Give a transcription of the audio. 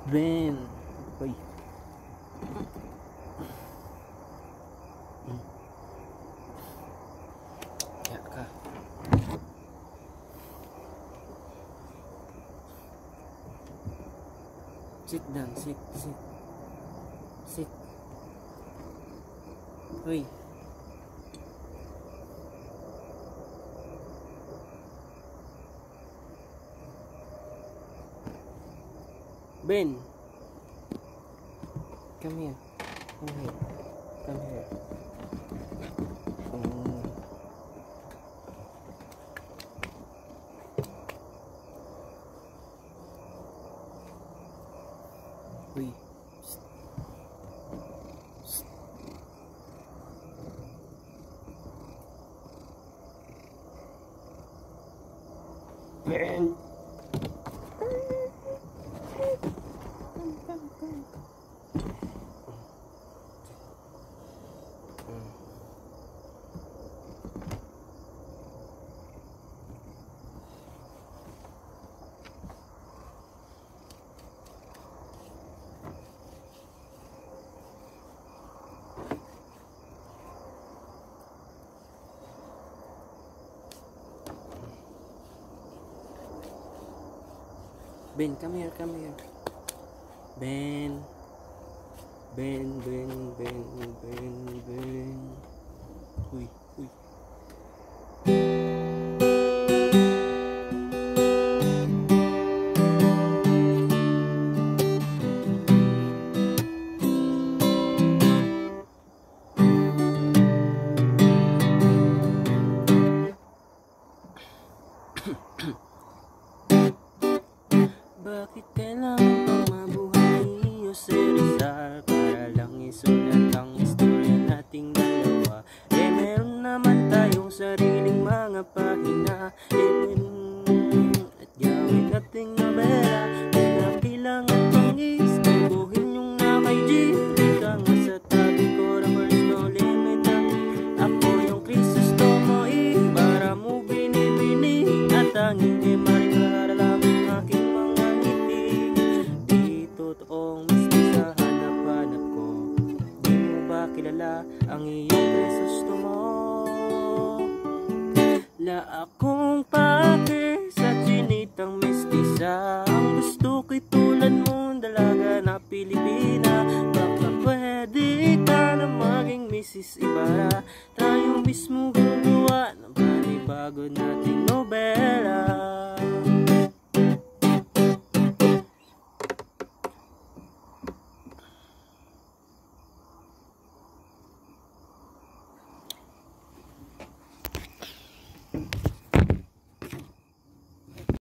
Ben. Uy. Ya ka. Sit down, sit. Uy. Ben. Come here. Come here. Uy. Ben. Ben, come here. Ben. Uy. Bakit kailangan pang mabuhay ni Jose Rizal para lang isulat ang istorya nating dalawa? Meron naman tayong sariling mga pahina at gawin nating nobela. Kailang kailangan pang istorbohin yung na kay G. Ka nga sa tabi ko, rappers no limit. Ako yung Crisostomo para mo binibini at tanging marikara lang aking mga ngiti. Di totoong miski sa hanap-hanap ko. Di mo ba kilala ang iyong Crisostomo? La akong pake sa chinitang mestiza. Ang gusto ko'y tulad mong dalaga na Pilipina. Baka pwede ka na maging Mrs. Ibarra. Tayo mismo gumawa ng panibago nating nobela.